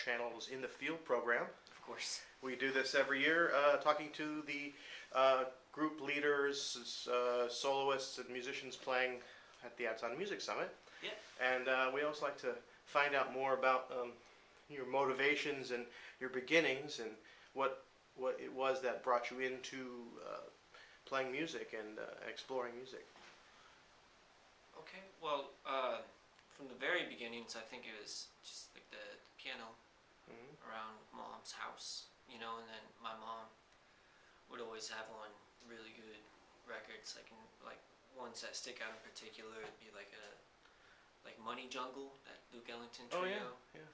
channels in the field program. Of course. We do this every year, talking to the group leaders, soloists, and musicians playing at the Outsound Music Summit. Yeah. And we always like to find out more about your motivations and your beginnings and what it was that brought you into playing music and exploring music. Okay. Well, from the very beginnings, I think it was just like the piano around Mom's house, and then my mom would always have on really good records, like ones that stick out in particular. It'd be like Money Jungle, that Duke Ellington trio. Oh yeah.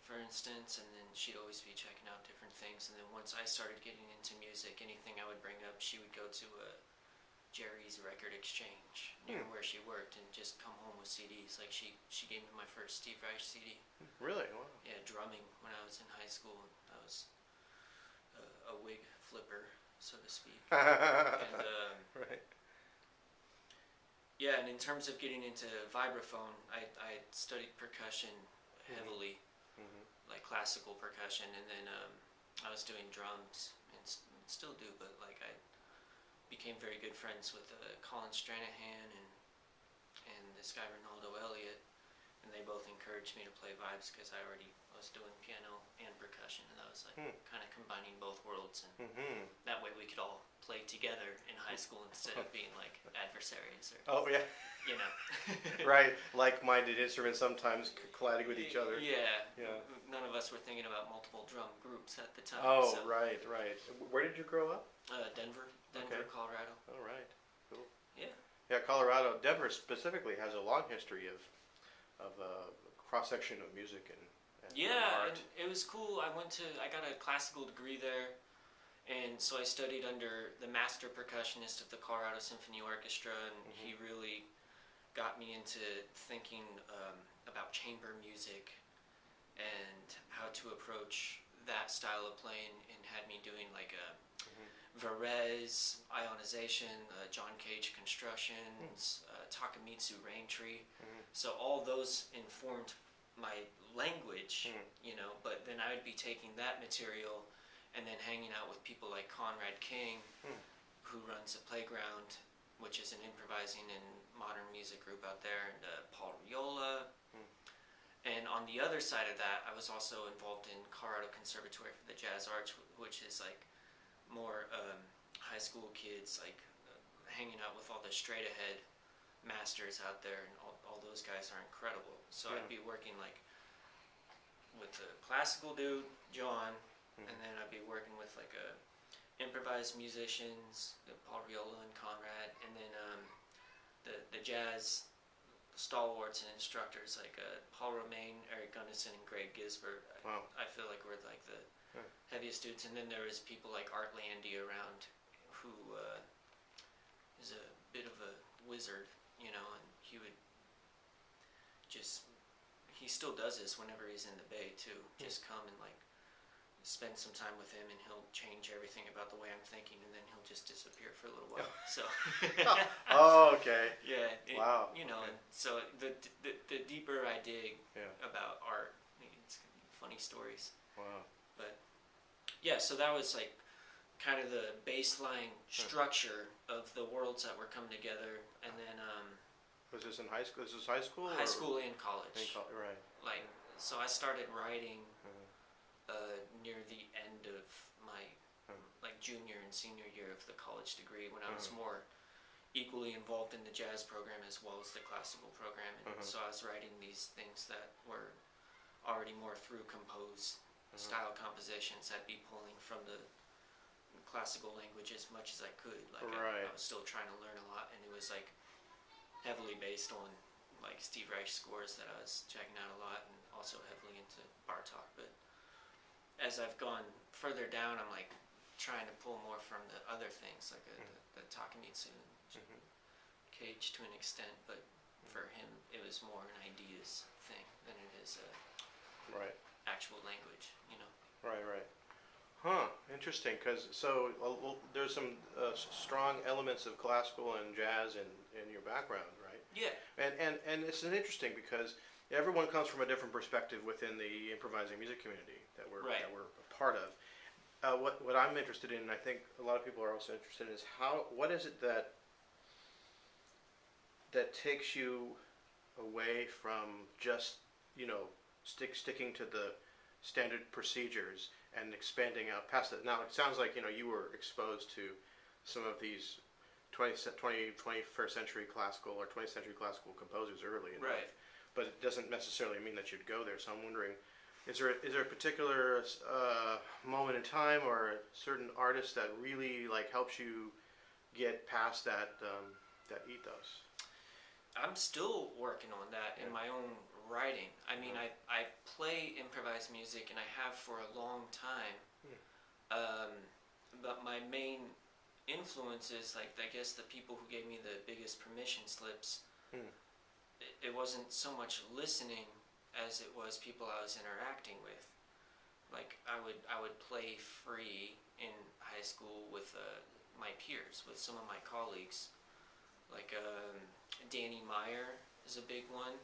For instance, and then she'd always be checking out different things. And then once I started getting into music, anything I would bring up, she would go to Jerry's Record Exchange near where she worked and just come home with CDs. Like she gave me my first Steve Reich CD. Really? Wow. Yeah, drumming when I was in high school. I was a wig flipper, so to speak. And right. Yeah, and in terms of getting into vibraphone, I studied percussion heavily. Like classical percussion, and then I was doing drums and still do, but like I became very good friends with Colin Stranahan and this guy Ronaldo Elliott, and they both encouraged me to play vibes because I already was doing piano and percussion, and I was like kind of combining both worlds, and that way we could all play together in high school instead of being like adversaries or Right, like-minded instruments sometimes colliding with each other. Yeah. None of us were thinking about multiple drum groups at the time. Oh, so. Right. Where did you grow up? Denver, Colorado. Oh, right. Cool. Yeah. Yeah, Colorado. Denver specifically has a long history of cross-section of music and art. And it was cool. I got a classical degree there, and so I studied under the master percussionist of the Colorado Symphony Orchestra, and he really got me into thinking about chamber music and how to approach that style of playing, and had me doing like a Varese ionization, John Cage constructions, Takamitsu rain tree. So all those informed my language, but then I would be taking that material and then hanging out with people like Conrad King, who runs the Playground, which is an improvising and modern music group out there, and Paul Riola. And on the other side of that, I was also involved in Colorado Conservatory for the Jazz Arts, which is like more high school kids, like hanging out with all the straight ahead masters out there, and all those guys are incredible. So I'd be working like with the classical dude, John, and then I'd be working with like improvised musicians, Paul Riola and Conrad, and then the jazz stalwarts and instructors like Paul Romaine, Eric Gunnison, and Greg Gisbert. Wow. I feel like we're like the heaviest dudes. And then there was people like Art Landy around, who is a bit of a wizard, and he would he still does this whenever he's in the Bay too. Just come and like spend some time with him, and he'll change everything about the way I'm thinking, and then he'll just disappear for a little while. So. Oh, okay. Yeah. Wow. Okay. And so the deeper I dig about art, it's funny stories. Wow. But yeah, so that was like kind of the baseline structure of the worlds that were coming together, and then. Was this in high school? Is this high school? High school and college. Right. Like, so I started writing. Near the end of my like junior and senior year of the college degree, when I was more equally involved in the jazz program as well as the classical program, and so I was writing these things that were already more through composed style compositions. I'd be pulling from the classical language as much as I could. Like I was still trying to learn a lot, and it was like heavily based on like Steve Reich scores that I was checking out a lot, and also heavily into Bartok. But as I've gone further down, I'm like trying to pull more from the other things, like the Takamitsu and Cage to an extent, but for him it was more an ideas thing than it is a actual language, Right. Huh. Interesting. Because there's some strong elements of classical and jazz in your background, right? Yeah. And it's interesting because everyone comes from a different perspective within the improvising music community that we're Right. a part of. What I'm interested in, and I think a lot of people are also interested in, is what is it that takes you away from just sticking to the standard procedures and expanding out past it. Now it sounds like you were exposed to some of these 21st century classical or 20th century classical composers early in life, but it doesn't necessarily mean that you'd go there. So I'm wondering, is there a particular moment in time or a certain artist that really helps you get past that ethos? I'm still working on that in my own writing. I mean, I play improvised music and I have for a long time. But my main influences, I guess the people who gave me the biggest permission slips, it wasn't so much listening as it was people I was interacting with. I would play free in high school with my peers, with some of my colleagues. Danny Meyer is a big one,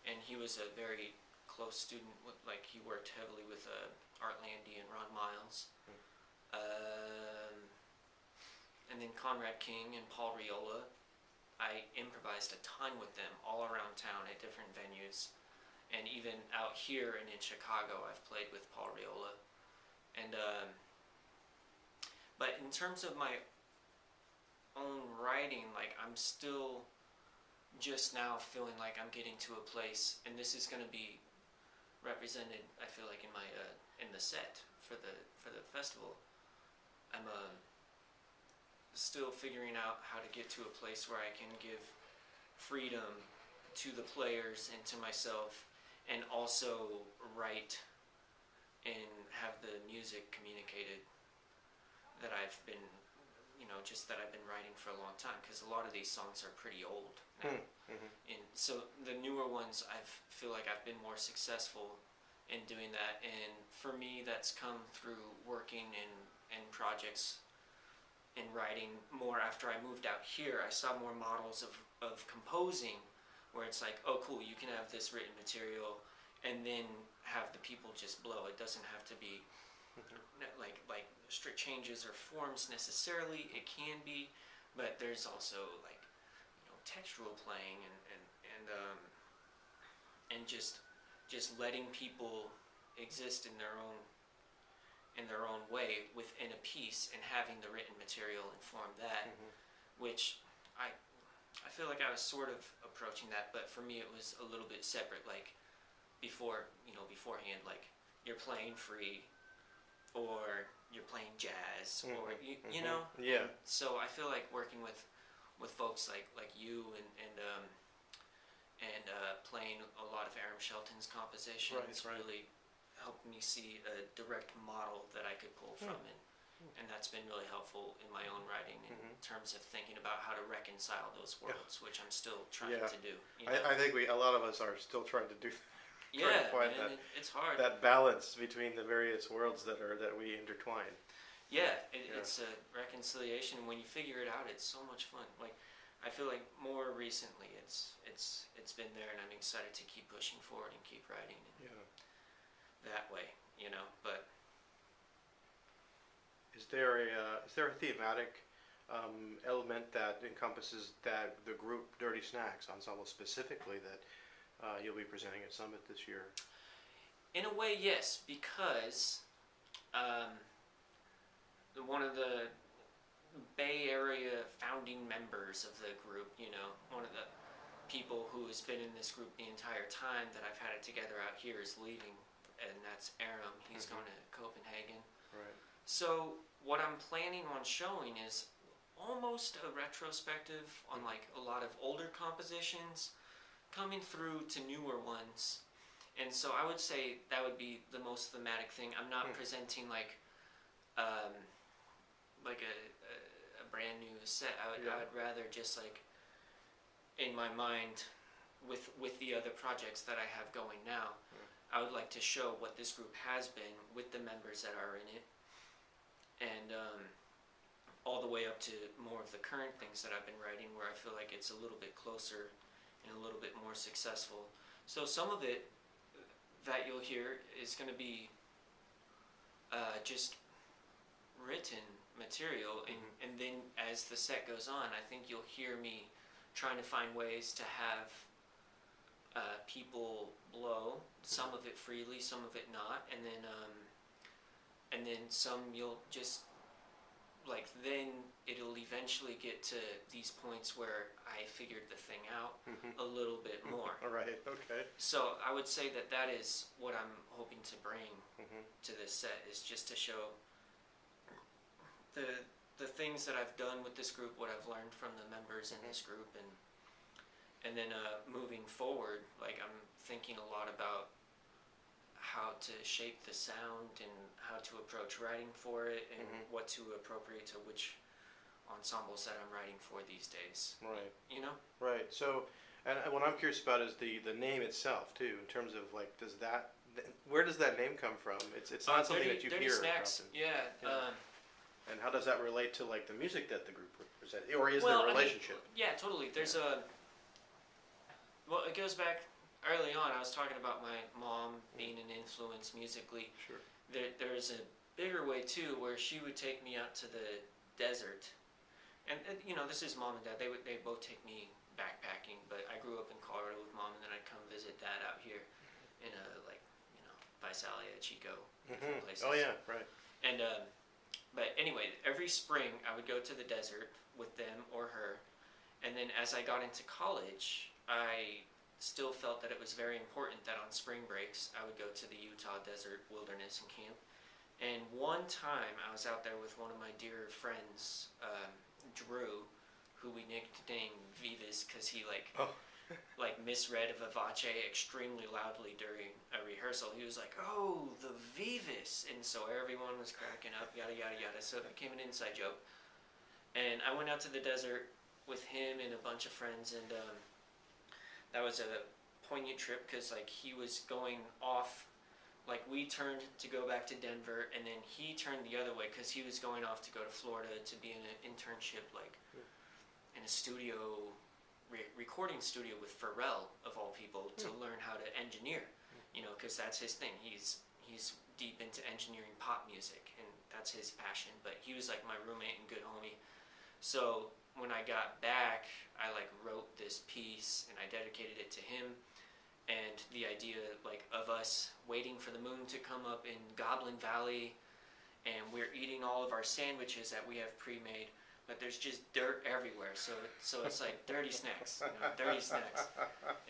and he was a very close student with, he worked heavily with Art Landy and Ron Miles. And then Conrad King and Paul Riola. I improvised a ton with them all around town at different venues. And even out here and in Chicago, I've played with Paul Riola. And but in terms of my own writing, I'm still just now feeling like I'm getting to a place, and this is going to be represented, I feel like, in my in the set for the festival. I'm still figuring out how to get to a place where I can give freedom to the players and to myself, and also write and have the music communicated that I've been, just that I've been writing for a long time, because a lot of these songs are pretty old now. And so the newer ones, I feel like I've been more successful in doing that, and for me that's come through working in projects and writing more. After I moved out here, I saw more models of composing where it's oh cool, you can have this written material and then have the people just blow. It doesn't have to be like strict changes or forms necessarily. It can be, but there's also textual playing and just letting people exist in their own way within a piece, and having the written material inform that, which I feel like I was sort of approaching that, but for me it was a little bit separate. Beforehand, you're playing free, or you're playing jazz, or you know. Yeah. So I feel like working with folks like you and playing a lot of Aram Shelton's compositions really helped me see a direct model that I could pull from, and that's been really helpful in my own writing in terms of thinking about how to reconcile those worlds, which I'm still trying to do. I think a lot of us are still trying to do. Trying to find it's hard. That balance between the various worlds that we intertwine. It's a reconciliation. When you figure it out, it's so much fun. I feel like more recently, it's been there, and I'm excited to keep pushing forward and keep writing. That way, But is there a thematic element that encompasses the group Dirty Snacks ensemble specifically that you'll be presenting at Summit this year? In a way, yes, because one of the Bay Area founding members of the group, one of the people who has been in this group the entire time that I've had it together out here, is leaving, and that's Aram. He's going to Copenhagen. Right. So what I'm planning on showing is almost a retrospective on a lot of older compositions coming through to newer ones. And so I would say that would be the most thematic thing. I'm not presenting a brand new set. I would rather just in my mind with the other projects that I have going now, I would like to show what this group has been with the members that are in it, and all the way up to more of the current things that I've been writing, where I feel like it's a little bit closer and a little bit more successful. So some of it that you'll hear is going to be just written material, and then as the set goes on, I think you'll hear me trying to find ways to have people blow, some of it freely, some of it not, and then some you'll just like, then it'll eventually get to these points where I figured the thing out a little bit more. All right. Okay. So I would say that is what I'm hoping to bring to this set, is just to show the things that I've done with this group, what I've learned from the members in this group, and then moving forward, like, I'm thinking a lot about how to shape the sound and how to approach writing for it, and what to appropriate to which ensembles that I'm writing for these days. Right. You know? Right. So, and what I'm curious about is the name itself too. In terms of like, where does that name come from? It's not something that you Dirty hear Snacks. often. Yeah. And how does that relate to like the music that the group represents, or is there a relationship? Yeah, totally. There's well, it goes back early on. I was talking about my mom being an influence musically. Sure. There's a bigger way too, where she would take me out to the desert, and you know, this is mom and dad. They both take me backpacking, but I grew up in Colorado with mom, and then I'd come visit dad out here in Visalia, Chico, different places. Oh yeah, right. And but anyway, every spring I would go to the desert with them or her, and then as I got into college, I still felt that it was very important that on spring breaks I would go to the Utah desert wilderness and camp. And one time I was out there with one of my dear friends, Drew, who we nicknamed Vivas because he misread Vivace extremely loudly during a rehearsal. He was like, "Oh, the Vivas," and so everyone was cracking up, yada yada yada. So it became an inside joke. And I went out to the desert with him and a bunch of friends, and that was a poignant trip because like he was going off. Like, we turned to go back to Denver, and then he turned the other way because he was going off to go to Florida to be in an internship, in a studio, recording studio with Pharrell, of all people, to learn how to engineer, you know, because that's his thing. He's deep into engineering pop music, and that's his passion, but he was, like, my roommate and good homie. So when I got back, I, wrote this piece, and I dedicated it to him. And the idea, of us waiting for the moon to come up in Goblin Valley, and we're eating all of our sandwiches that we have pre-made, but there's just dirt everywhere. So it's like dirty snacks, dirty snacks.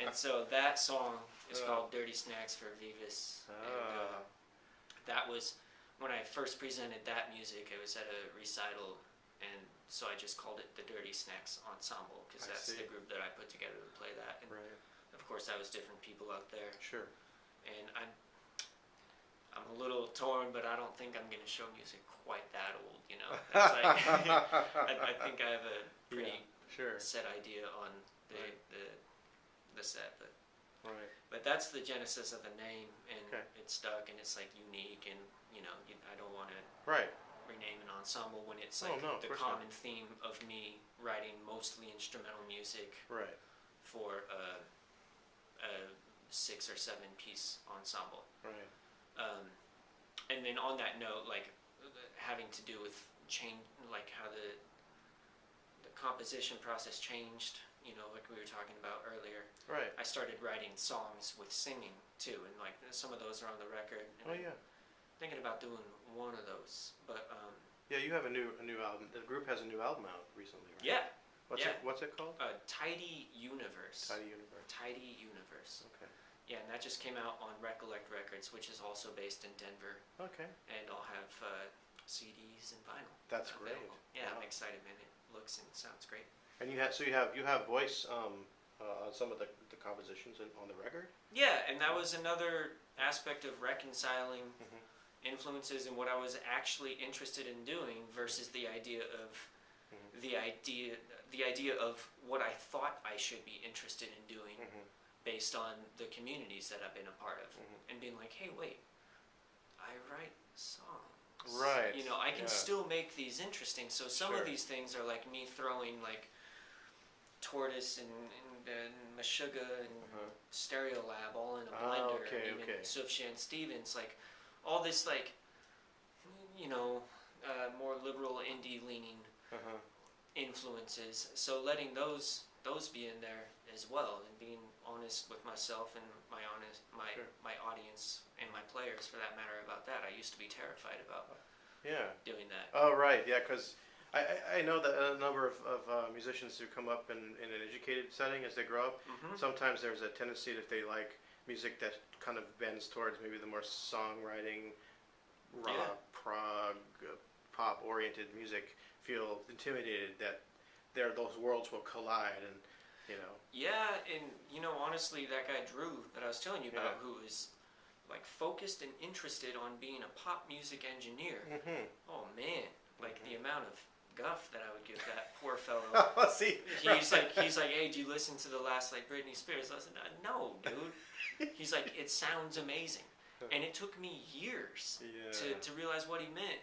And so that song is called "Dirty Snacks" for Vivas. And that was when I first presented that music. It was at a recital, and so I just called it the Dirty Snacks Ensemble because that's the group that I put together to play that. And right. of course, that was different people out there. Sure. And I'm a little torn, but I don't think I'm going to show music quite that old, you know. That's I think I have a pretty set idea on the set, but that's the genesis of the name, and it stuck, and it's unique, and I don't want to rename an ensemble when it's the common theme of me writing mostly instrumental music for a 6 or 7 piece ensemble. Right. And then on that note, having to do with change, how the composition process changed, like we were talking about earlier. Right. I started writing songs with singing too, and some of those are on the record. And I'm thinking about doing one of those, but yeah, you have a new album. The group has a new album out recently, right? Yeah. What's it called? Tidy Universe. Tidy Universe. Tidy Universe. Okay. Yeah, and that just came out on Recollect Records, which is also based in Denver. Okay. And I'll have CDs and vinyl. That's great. Yeah, wow. I'm excited, man. It looks and sounds great. And you have voice on some of the compositions on the record. Yeah, and that was another aspect of reconciling influences and what I was actually interested in doing versus the idea of the idea of what I thought I should be interested in doing. Based on the communities that I've been a part of, and being like, hey, wait, I write songs. Right. I can still make these interesting. So some of these things are me throwing Tortoise and Meshuggah and Stereo Lab all in a blender. Okay, and even okay. Sufjan Stevens, like all this like, you know, more liberal indie leaning influences. So letting those be in there as well, and being honest with myself and my audience and my players for that matter about that. I used to be terrified about doing that. Oh, right, yeah, because I know that a number of musicians who come up in an educated setting as they grow up, sometimes there's a tendency that they like music that kind of bends towards maybe the more songwriting, rock, prog, pop-oriented music, feel intimidated that those worlds will collide, and Yeah, and honestly, that guy Drew that I was telling you about, who is like focused and interested on being a pop music engineer. Oh man, like the amount of guff that I would give that poor fellow. See, he's like, hey, did you listen to the last like Britney Spears? I said, no, dude. He's like, it sounds amazing, and it took me years to realize what he meant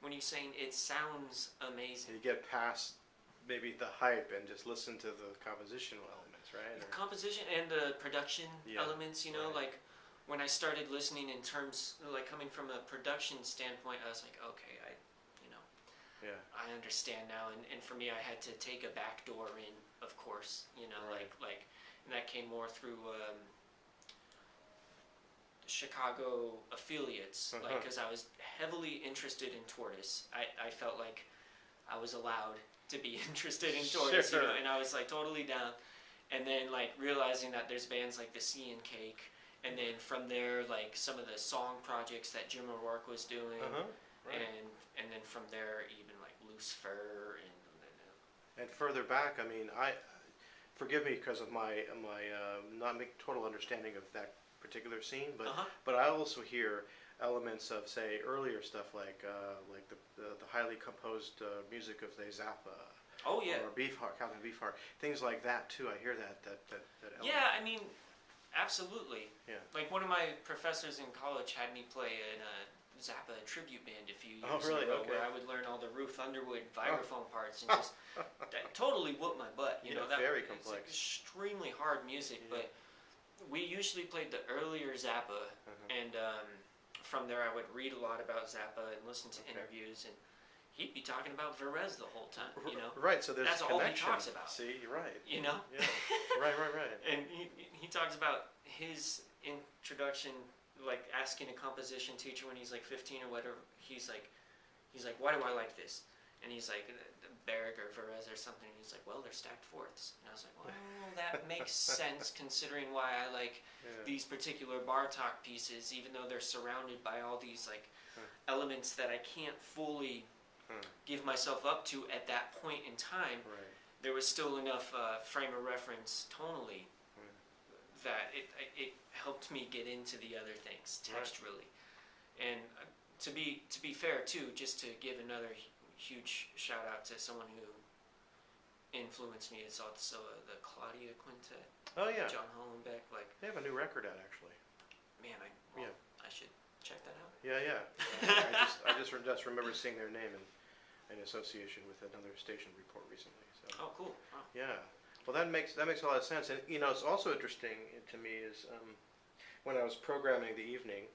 when he's saying it sounds amazing. You get past maybe the hype and just listen to the compositional elements, right? The composition and the production elements, like when I started listening in terms, like coming from a production standpoint, I was like, okay, I understand now. And for me, I had to take a back door in, of course, like, and that came more through Chicago affiliates, like, because I was heavily interested in Tortoise. I felt like I was allowed to be interested in Tortoise, and I was like totally down. And then like realizing that there's bands like the Sea and Cake, and then from there like some of the song projects that Jim O'Rourke was doing, and then from there even like Loose Fur and further back. I mean, forgive me because of my not total understanding of that particular scene, but I also hear elements of, say, earlier stuff like the highly composed music of, say, Zappa. Oh yeah. Or Calvin Beefheart, things like that too. I hear that element. Yeah, I mean, absolutely. Yeah. Like one of my professors in college had me play in a Zappa tribute band a few years really? ago, Okay. where I would learn all the Ruth Underwood vibraphone parts and just that totally whooped my butt. That very it's complex, extremely hard music, but we usually played the earlier Zappa, and from there I would read a lot about Zappa and listen to interviews, and he'd be talking about Varese the whole time, Right, so there's that's a all connection. he talks about. See, you're right. Yeah. Right. And he talks about his introduction, like asking a composition teacher when he's like 15 or whatever. He's like, why do I like this? And he's like, Berg or Varese or something. And he's like, well, they're stacked fourths. And I was like, well, that makes sense considering why I like these particular Bartok pieces, even though they're surrounded by all these like elements that I can't fully give myself up to at that point in time. Right. There was still enough frame of reference tonally that it helped me get into the other things texturally. And to be fair too, just to give another huge shout out to someone who influenced me is also the Claudia Quintet. Oh yeah. John Hollenbeck, like they have a new record out actually. Man, I should check that out. Yeah. I just remember seeing their name in association with another station report recently. So. Oh, cool. Wow. Yeah. Well, that makes a lot of sense, and it's also interesting to me is when I was programming the evening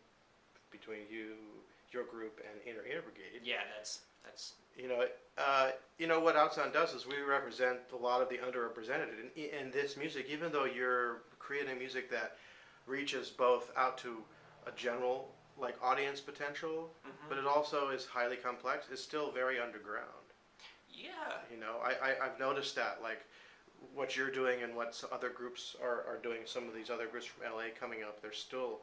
between your group and Inner Brigade. Yeah, that's. What Outsound does is we represent a lot of the underrepresented in this music, even though you're creating music that reaches both out to a general like audience potential, but it also is highly complex. It's still very underground. Yeah. I've noticed that like what you're doing and what other groups are doing. Some of these other groups from LA coming up, they're still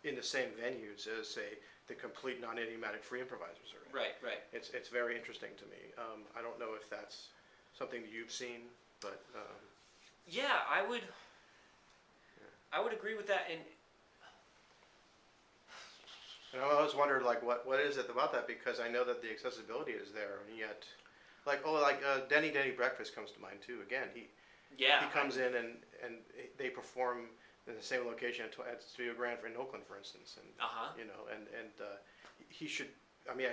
in the same venues as say the complete non-idiomatic free improvisers are in. Right. It's very interesting to me. I don't know if that's something that you've seen, but yeah, I would agree with that. And I always wondered like what is it about that, because I know that the accessibility is there, and yet Denny Breakfast comes to mind too. Again, he comes in and they perform in the same location at Studio Grand in Oakland, for instance, and he should. I mean,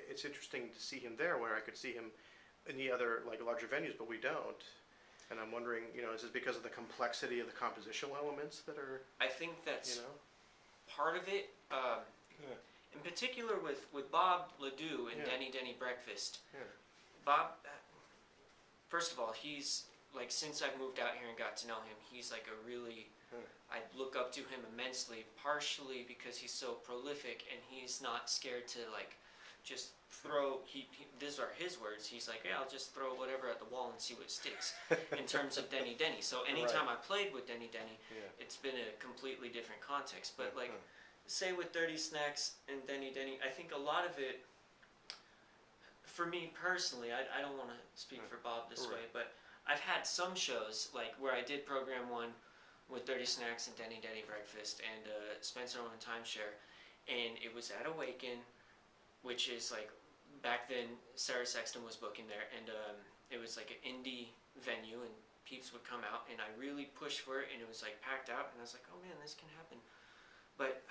it's interesting to see him there, where I could see him in the other like larger venues, but we don't. And I'm wondering, is it because of the complexity of the compositional elements that are, I think that's you know? part of it. Yeah. In particular with Bob Ledoux and Yeah. Denny Breakfast. Yeah. Bob, first of all, he's like, since I moved out here and got to know him, he's like a really, I look up to him immensely, partially because he's so prolific and he's not scared to like just throw, these are his words, he's like, yeah, I'll just throw whatever at the wall and see what sticks in terms of Denny. So anytime I played with Denny, it's been a completely different context. But like, say with 30 Snacks and Denny, I think a lot of it, for me personally, I don't want to speak for Bob this way, but I've had some shows like where I did program one with 30 Snacks and Denny Breakfast and Spencer on Timeshare, and it was at Awaken, which is like, back then Sarah Sexton was booking there, and it was like an indie venue and peeps would come out, and I really pushed for it, and it was like packed out, and I was like, oh man, this can happen. But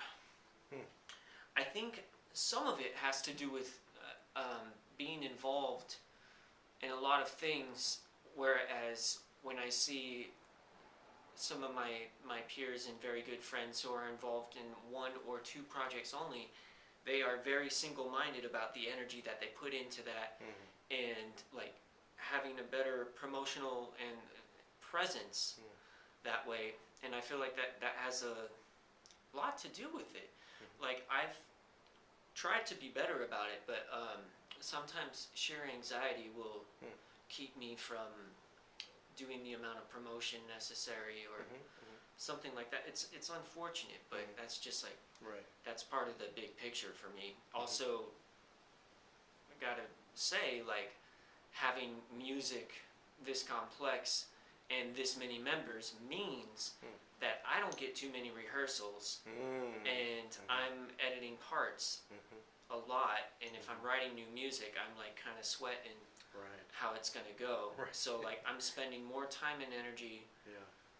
I think some of it has to do with being involved in a lot of things, whereas when I see some of my peers and very good friends who are involved in one or two projects only, they are very single-minded about the energy that they put into that, and like having a better promotional and presence that way. And I feel like that has a lot to do with it. Like, I've tried to be better about it, but sometimes sheer anxiety will keep me from doing the amount of promotion necessary or something like that. It's unfortunate, but that's just like, that's part of the big picture for me. Also, I gotta say, like, having music this complex and this many members means that I don't get too many rehearsals, and I'm editing parts a lot, and if I'm writing new music, I'm like kind of sweating how it's gonna go. So like, I'm spending more time and energy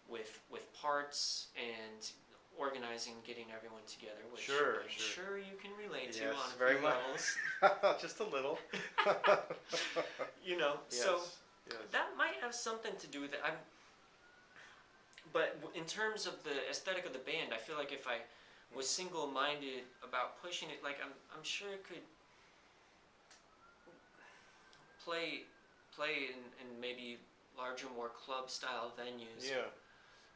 with parts and organizing, getting everyone together, which I'm sure you can relate to on a few levels. Just a little. So that might have something to do with it. But in terms of the aesthetic of the band, I feel like if I was single-minded about pushing it, like I'm sure it could play in maybe larger, more club-style venues.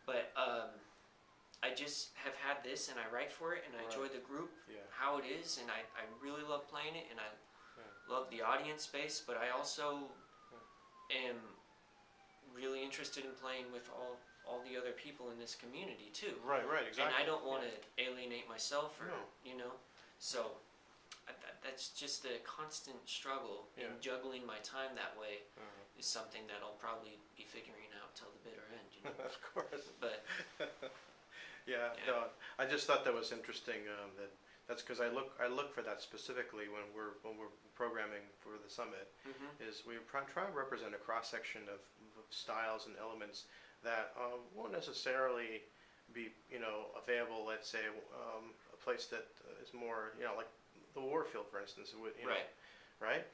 But I just have had this, and I write for it, and I enjoy the group, how it is, and I really love playing it, and I love the audience space, but I also am really interested in playing with all the other people in this community too. Exactly. And I don't want to alienate myself, or so that's just a constant struggle, and juggling my time that way is something that I'll probably be figuring out till the bitter end. Of course. But no, I just thought that was interesting. That's because I look for that specifically when we're programming for the summit. Is we try to represent a cross section of styles and elements that won't necessarily be available. Let's say a place that is more like the Warfield, for instance, right?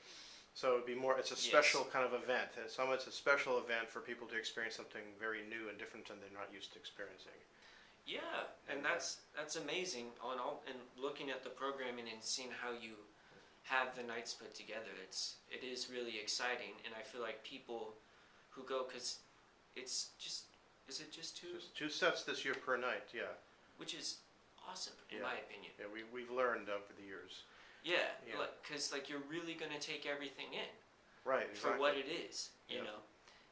So it'd be more. It's a special kind of event. And Summit's a special event for people to experience something very new and different than they're not used to experiencing. Yeah, and that's amazing. And looking at the programming and seeing how you have the nights put together, it is really exciting. And I feel like people who go, because it's just, is it just two? Just 2 sets this year per night, Which is awesome, in my opinion. Yeah, we've learned over the years. Yeah, because like you're really going to take everything in. Right, exactly. For what it is, you know.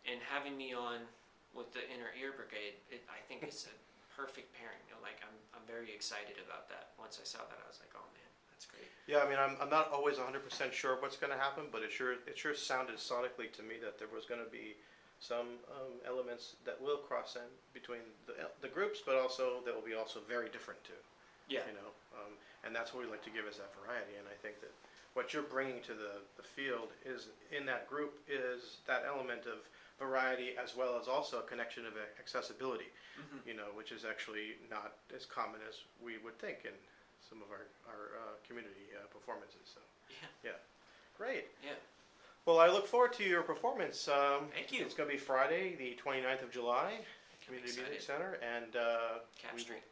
And having me on with the Inner Ear Brigade, I think it's a perfect pairing. Like I'm very excited about that. Once I saw that, I was like, oh man, that's great. Yeah, I mean, I'm not always 100% sure what's going to happen, but it sure sounded sonically to me that there was going to be some elements that will cross in between the groups, but also that will be also very different too. Yeah. And that's what we like to give as that variety. And I think that what you're bringing to the field is in that group is that element of variety as well as also a connection of accessibility, which is actually not as common as we would think in some of our community performances. So, great. Yeah. Well, I look forward to your performance. Thank you. It's going to be Friday, the 29th of July, Community excited. Music Center, and Cap Street.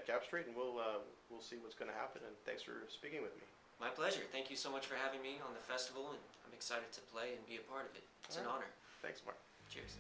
Cap Street, and we'll see what's going to happen. And thanks for speaking with me. My pleasure. Thank you so much for having me on the festival, and I'm excited to play and be a part of it. It's an honor. Thanks, Mark. Cheers.